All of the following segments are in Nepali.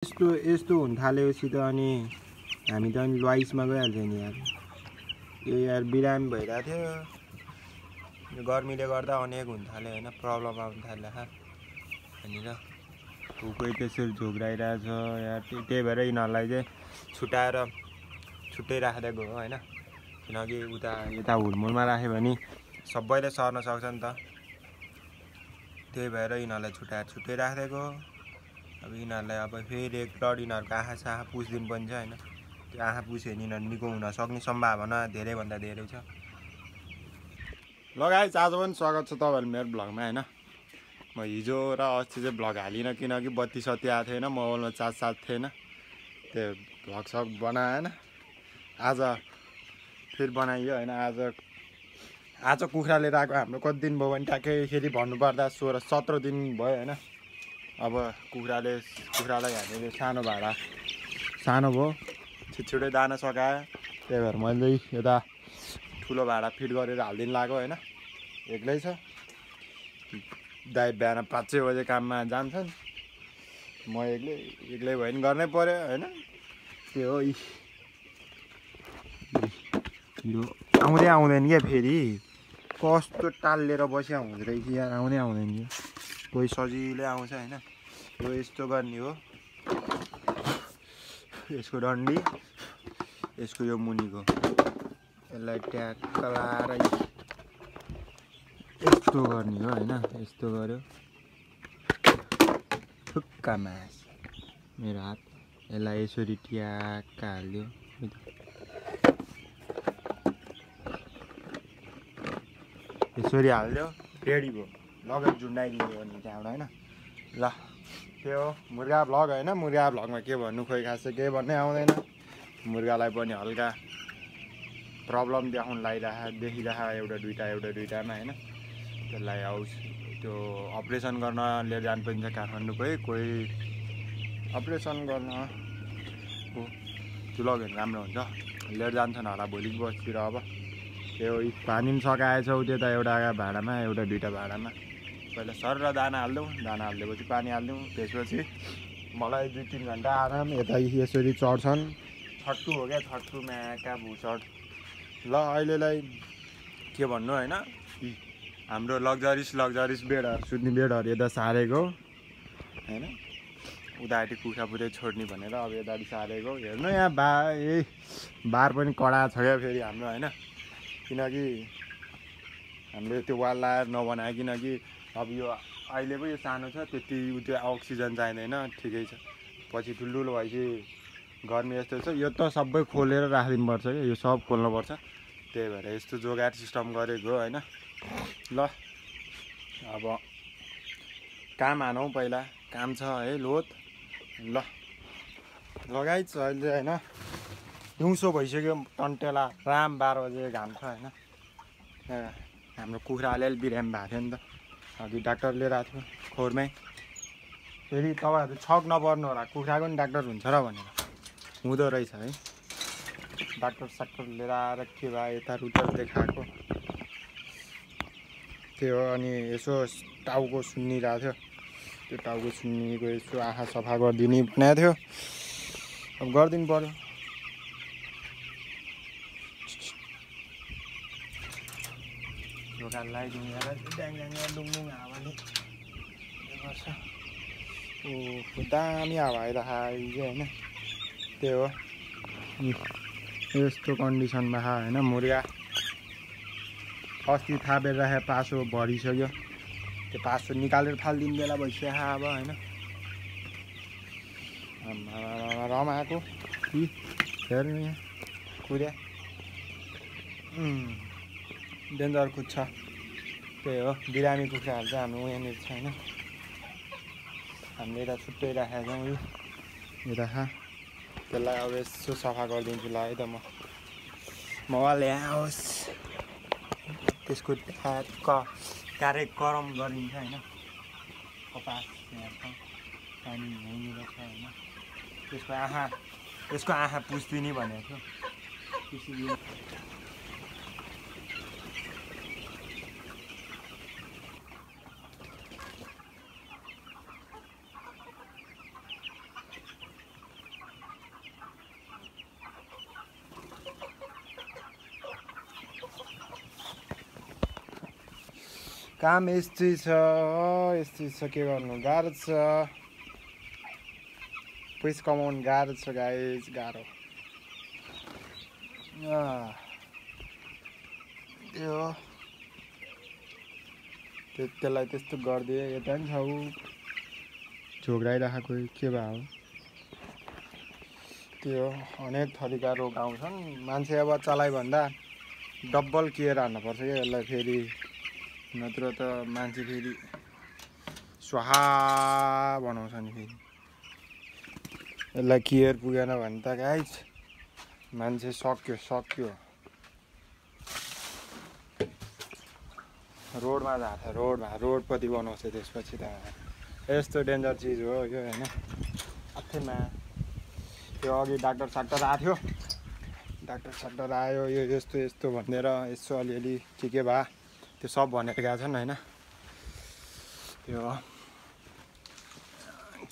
यस्तो हुन थालेपछि त अनि हामी त अनि लुइसमा गइहाल्थ्यो नि यार। यो यार बिरामी भइरहेको थियो, यो गर्मीले गर्दा अनेक हुन थाल्यो होइन, प्रब्लम आउन थाल्यो यहाँनिर। भुकै त्यसरी झोक्राइरहेछ यार। त्यही भएर यिनीहरूलाई चाहिँ छुट्टै राखिदिएको हो होइन, किनकि यता हुलमुलमा राख्यो भने सबैले सर्न सक्छ नि त। त्यही भएर यिनीहरूलाई छुट्टै राखिदिएको। अब यिनीहरूलाई अब फेरि एकपल्ट यिनीहरूको आँखा पुछिदिनु पनि छ होइन। त्यो आँखा पुछ्यो भने यिनीहरू निको हुन सक्ने सम्भावना धेरैभन्दा धेरै छ। ल गाइस, आज पनि स्वागत छ तपाईँहरू मेरो भ्लगमा होइन। म हिजो र अस्ति चाहिँ भ्लग हालिनँ किनकि बत्ती सत्ती आएको थिएन, मोबाइलमा चार्ज थिएन, त्यो भ्लग सग बनाएन। आज फेरि बनाइयो होइन। आज कुखुरा लिएर आएको हाम्रो कति दिन भयो भने ट्याक्कै फेरि भन्नुपर्दा 16-17 दिन भयो होइन। अब कुखुरालाई हामीले सानो भयो, छिटो दाना सकायो। त्यही भएर मैले यता ठुलो भाँडा फिट गरेर हालिदिनु लाग्यो होइन। एक्लै छ, दाइ बिहान 5-6 बजे काममा जान्छन्, म एक्लै भयो भने गर्नै पर्यो होइन। त्यो हो यो आउँदै आउँदैन क्या, फेरि कस्तो टालिएर बसिया हुँदो रहेछ यार, आउँदै आउँदैन क्या। कोही सजिलै आउँछ होइन। यो यस्तो गर्ने हो, यसको डन्डी, यसको यो मुनिको यसलाई ट्याक्क लाएर यस्तो गर्ने हो होइन। यस्तो गर्यो ठुक्का मास मेरो हात, यसलाई यसरी ट्याक्क हाल्यो, यसरी हाल्यो, रेडी भयो। लगेर झुन्डाइदिनु हो नि त्यहाँबाट होइन। ल त्यो हो मुर्गा भ्लग होइन। मुर्गा भ्लगमा के भन्नु, खोइ खास चाहिँ केही भन्नै आउँदैन। मुर्गालाई पनि हल्का प्रब्लम देखिरहेको एउटा दुइटामा होइन। त्यसलाई त्यो अपरेसन गर्न लिएर जानुपर्छ काठमाडौँकै। कोही अपरेसन गर्न त्यो लग्यो भने राम्रो हुन्छ, लिएर जान्छन् होला भोलि बस्तिर। अब त्यो पानी पनि सकाएछ त्यो त एउटा भाँडामा, एउटा दुइटा भाँडामा। पहिला सर दाना हाल्दिउँ, दाना हालिदिएपछि पानी हालिदिउँ, त्यसपछि मलाई 2-3 घन्टा आराम। यता यसरी चढ्छन्, छट्टु हो क्या, छट्टु म्याका भुसड। ल अहिलेलाई के भन्नु होइन, हाम्रो लग्जरिस बेडहरू, सुत्ने बेडहरू यता सारेको होइन। उतापट्टि कुखुरा पुरै छोड्ने भनेर अब यतापट्टि सारेको। हेर्नु यहाँ बार पनि कडा छ क्या फेरि हाम्रो होइन। किनकि हामीले त्यो वाल लाएर नबनायो, किनकि अब यो अहिले पो यो सानो छ, त्यति त्यो अक्सिजन चाहिँदैन, ठिकै छ। पछि ठुल्ठुलो भएपछि गर्मी यस्तो छ, यो त सबै खोलेर राखिदिनुपर्छ क्या, यो सब खोल्नुपर्छ। त्यही भएर यस्तो जोगाड सिस्टम गरेको होइन। ल अब काम हानौँ, पहिला काम छ है लोड। ल लगाइछ अहिले होइन, दिउँसो भइसक्यो, टन्टेला राम 12 बजे घाम छ होइन। हाम्रो कुखुरा अलिअलि बिरामी भएको थियो नि त, अघि डाक्टर लिएर आएको थियो खोरमै। फेरि तपाईँहरू छक नपर्नु होला, कुखुराको पनि डाक्टर हुन्छ र भनेर, हुँदो रहेछ है। डाक्टर साक्टर लिएर आएर के भयो यताउता देखाएको त्यो। अनि यसो टाउको सुन्निरहेको थियो, त्यो टाउको सुन्निको यसो आँखा सफा गरिदिने बनाएको थियो, अब गरिदिनु पर्यो। दोकान लगाइदिउँ यार, ड्याङ डुङडुङ हावाले गर्छ। दामी हावा आइरहेको होइन। त्यो हो यस्तो कन्डिसनमा होइन। मुर्गा अस्ति थापेर राखेँ, पासो भरिसक्यो, त्यो पासो निकालेर फालिदिने बेला भइसक्यो अब होइन। रमाएको कि हेर्नु यहाँ कुर्या डेन्जर कुद्छ। त्यही हो, बिरामी कुखुराहरू चाहिँ हाम्रो यहाँनिर छैन, हामीले यता छुट्टै राखेका छौँ। यो राखा, त्यसलाई अब यसो सफा गरिदिन्छु ल है त म ल्याओस्। त्यसको ट्याक्क क्यारेक गरम गरिन्छ होइन। कपास यहाँ छ, पानी यहीँनिर छ होइन। त्यसको आँखा पुछ्दिने भनेको थियो। काम यस्तै छ के गर्नु गाह्रो छ पैसा कमाउनु गाह्रो छ गाइस गाह्रो त्यो त्यसलाई त्यस्तो गरिदिए यता पनि छौ झोग्राइराखेको के भयो त्यो अनेक थरीका रोग आउँछन् मान्छे अब चलाइ भन्दा डबल केयर हान्नुपर्छ क्या यसलाई फेरि नत्र त मान्छे फेरि स्वाहा बनाउँछ नि फेरि यसलाई केयर पुगेन भने त गाइस मान्छे सक्यो रोडमा झार्छ रोडपट्टि बनाउँछ त्यसपछि त यस्तो डेन्जर चिज हो यो होइन आफैमा त्यो अघि डाक्टर साक्टर आएको थियो डाक्टर आयो यो यस्तो भनेर यसो अलिअलि के भए त्यो सब भनेर गएको छन् होइन त्यो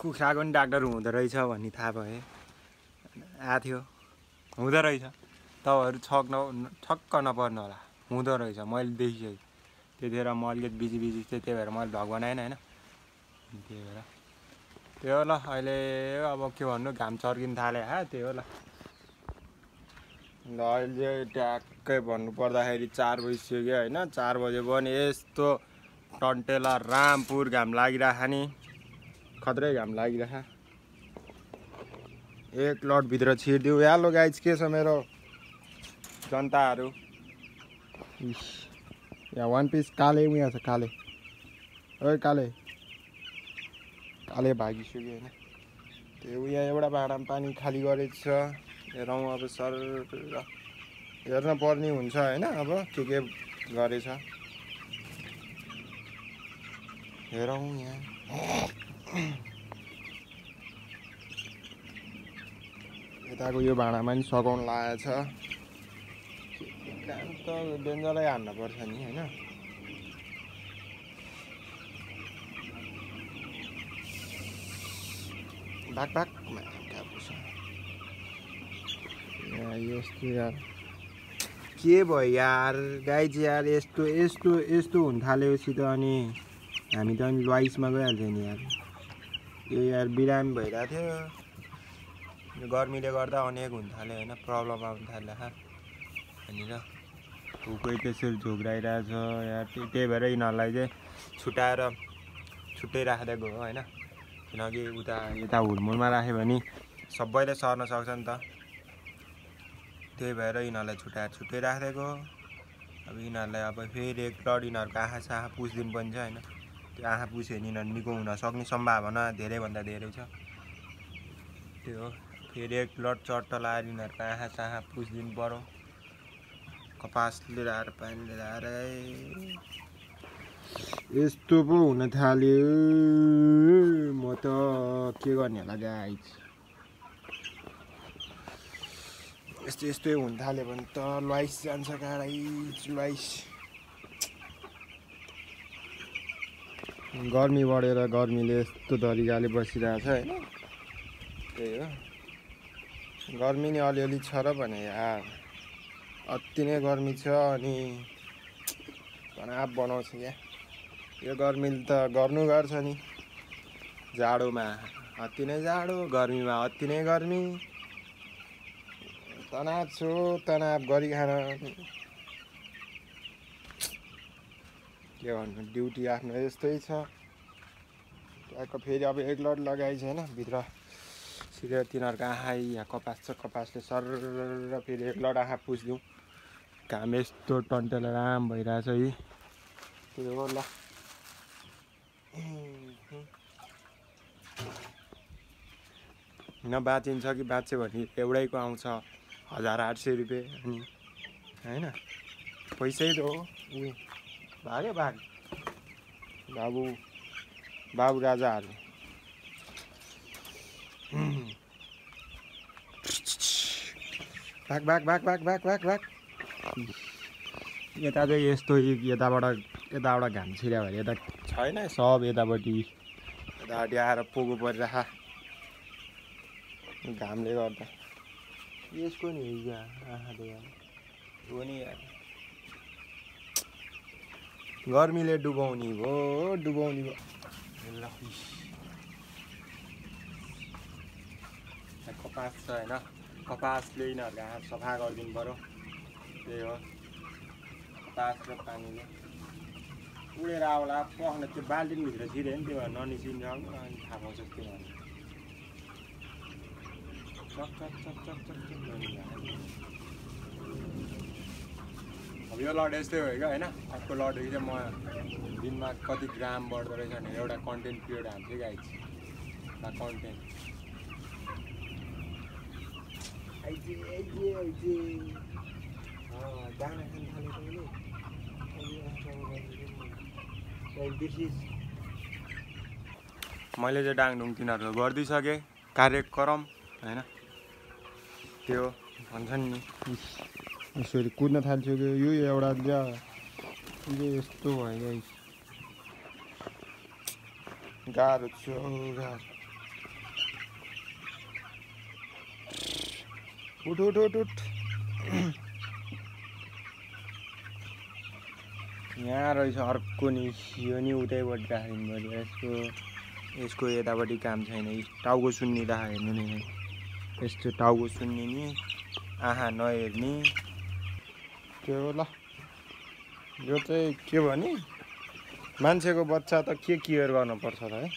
कुखुराको पनि डाक्टर हुँदो रहेछ भन्ने थाहा भयो आएको थियो हुँदो रहेछ तपाईँहरू छक्क नपर्नु होला हुँदो रहेछ मैले देखिसकेँ त्यतिखेर म अलिकति बिजी थिएँ त्यही भएर मैले भ्लग बनाएन होइन त्यही भएर त्यो ल अहिले अब के भन्नु घाम चर्किन थाल्यो त्यही हो ल अहिले ट्याक्कै भन्नु पर्दाखेरि 4 बजिसक्यो होइन 4 बजे पनि यस्तो टन्टेला रामपुर घाम लागिरहेको नि खत्रै घाम लागिरहेको एक लटभित्र छिरिदिउ यालो गाइज के छ मेरो जनताहरू यहाँ वान पिस काले उहाँ छ काले ओइ काले भागिसक्यो होइन त्यो यहाँ एउटा भाँडामा पानी खाली गरेको छ हेरौँ अब सर हेर्न पर्ने हुन्छ होइन अब के गरेछ हेरौँ यहाँ यताको यो भाँडामा नि सघाउन लागेको छ काम त डेन्जरै हान्न पर्छ नि होइन भाग यस्तो यार के भयो यार गाइज यार यस्तो हुन थालेपछि त अनि हामी त अनि लुइसमा गइहाल्छ नि यार यो यार बिरामी भइरहेको थियो गर्मीले गर्दा अनेक हुन थाल्यो होइन प्रब्लम आउन थाल्यो यहाँनिर उकै त्यसरी झोग्राइरहेछ यार त्यही भएर यिनीहरूलाई चाहिँ छुट्टै राखिदिएको हो होइन किनकि यता हुलमुलमा राख्यो भने सबैले सर्न सक्छ नि त त्यही भएर यिनीहरूलाई छुट्टै राखिदिएको हो अब यिनीहरूलाई अब फेरि एकलट यिनीहरूको आँखा पुछिदिनु पनि छ होइन त्यो आँखा पुछ्यो भने यिनीहरू निको हुन सक्ने सम्भावना धेरैभन्दा धेरै छ त्यो हो फेरि एकलट चट्ट लगाएर यिनीहरूको आँखा पुछिदिनु पर्यो कपास लिएर आएर पानी लिएर आएर यस्तो पो हुन थाल्यो म त के गर्ने होला गाइज यस्तै हुन थाल्यो भने त लुइस जान्छ गाइज लुइस गर्मी बढेर गर्मीले यस्तो तरिकाले बसिरहेछ होइन त्यही हो गर्मी नि अलिअलि छ र भने यार अति नै गर्मी छ अनि तनाव बनाउँछ क्या यो गर्मीले त गर्छ नि जाडोमा अति नै जाडो गर्मीमा अति नै गर्मी तनाव गरिखान के भन्नु ड्युटी आफ्नो यस्तै छ त्यहाँको फेरि अब एकलट लगाइछ होइन भित्र सिधै तिनीहरूको आँखा यहाँ कपास छ कपासले सरर फेरि एकलट आँखा पुछिदिउँ घाम यस्तो टन्टेर राम भइरहेछ है त्यो हो ल नबाचिन्छ कि बाँच्यो भने एउटैको आउँछ 1800 रुपियाँ अनि होइन पैसै दो भाग्यो बाबु राजाहरू भाग यता चाहिँ यस्तो यताबाट घाम छिर्यो भने यता छैन सब यतापट्टि आएर पोको परिरह घामले गर्दा यसको नि हो नि यार गर्मीले डुबाउने भो डुबाउने भो ल कपास छ हैन कपासले यिनीहरुको हात सफा गरिदिनु पर्यो त्यही हो कपास र पानीले उडेर आउला पख्न त्यो बाल्टिन भित्र छिरे नि त्यो ननिसिन्छ अनि थाहा पाउँछ के भन्ने चक चक चक चक चक अब यो लड यस्तै हो क्या हैन अर्को लडदेखि चाहिँ म दिनमा कति ग्राम बढ्दो रहेछ भनेर एउटा कन्टेन्ट पिरियड हाल्छु गाइस ला कन्टेन्ट आइजे दाना खान थालेको मैले चाहिँ डाङडुङ तिनीहरू गरिदिइसकेँ कार्यक्रम हैन त्यो भन्छन् नि यसरी कुद्न थालिसक्यो यो एउटा यो यस्तो भयो गाइस गाह्रो छ गाह्रो उठ उठ उठ उठ यहाँ रहेछ अर्को नि यो नि उतैबाट राख्दिनु पर्यो यसको यतापट्टि काम छैन टाउको सुन्नी राख हेर्नु नि यस्तो टाउको सुन्नी नि आँखा नहेर्ने त्यो ल यो चाहिँ के भने मान्छेको बच्चा त के केयर गर्नुपर्छ त है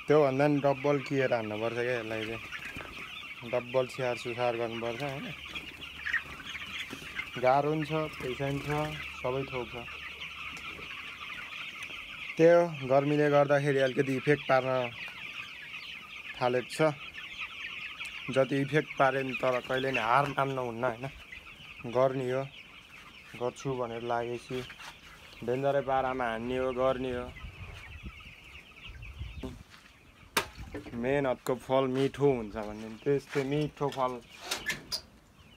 त्योभन्दा नि डबल केयर हान्नुपर्छ क्या यसलाई चाहिँ डबल स्याहार सुसार गर्नुपर्छ हैन गाह्रो पनि छ पैसा पनि छ सबै थोक छ त्यो गर्मीले गर्दाखेरि अलिकति इफेक्ट पार्न थालेको छ जति इफेक्ट पारे नि तर कहिले नि हार मान्नु हुन्न हैन गर्ने हो गर्छु भनेर लागेपछि डेन्जरै पारामा हान्ने हो गर्ने हो मेहनतको फल मिठो हुन्छ भन्ने त्यस्तै मिठो फल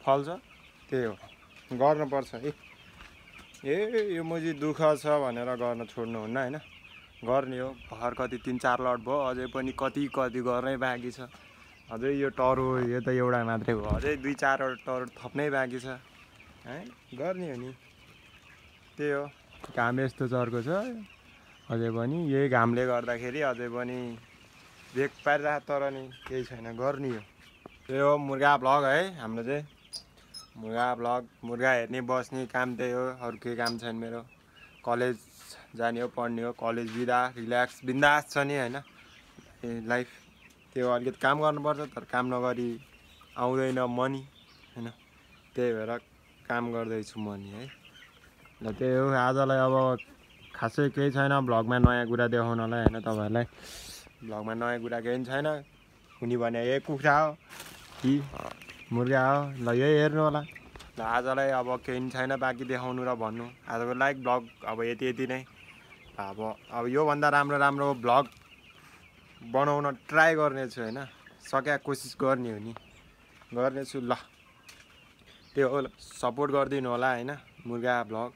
फल्छ त्यही हो गर्नुपर्छ है यो मुजी दुःख छ भनेर गर्न छोड्नुहुन्न हैन गर्ने हो भर कति 3-4 लट भयो अझै पनि कति गर्नै बाँकी छ अझै यो टरो यो त एउटा मात्रै हो अझै 2-4 टरो थप्नै बाँकी छ है गर्ने हो नि त्यही हो घाम यस्तो चर्को छ अझै पनि यही घामले गर्दाखेरि अझै पनि ब्रेक पारिरहेको तर नि केही छैन गर्ने हो त्यही हो मुर्गा भ्लग है हाम्रो चाहिँ मुर्गा भ्लग मुर्गा हेर्ने बस्ने काम त्यही हो अरू केही काम छैन मेरो कलेज जाने हो पढ्ने हो कलेज बिदा रिल्याक्स बिन्दास छ नि हैन लाइफ त्यो अलिकति काम गर्नुपर्छ तर काम नगरी आउँदैन मनी हैन त्यही भएर काम गर्दैछु मनी है ल त्यही हो आजलाई अब खासै केही छैन भ्लगमा नयाँ कुरा देखाउनलाई हैन तपाईहरुलाई भ्लगमा नयाँ कुरा केही छैन हुने भने यही कुखुरा हो कि मुर्गा हो ल यही हेर्नु होला ल आजलाई अब केही छैन बाँकी देखाउनु र भन्नु आजको लाइक भ्लग अब यति नै अब यो भन्दा राम्रो भ्लग बनाउन ट्राई गर्नेछु हैन सके कोसिस गर्ने हो नि गर्नेछु ल त्यो हो सपोर्ट गरिदिनु होला हैन मुर्गा भ्लग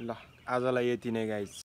ल आजलाई यति नै गाइस।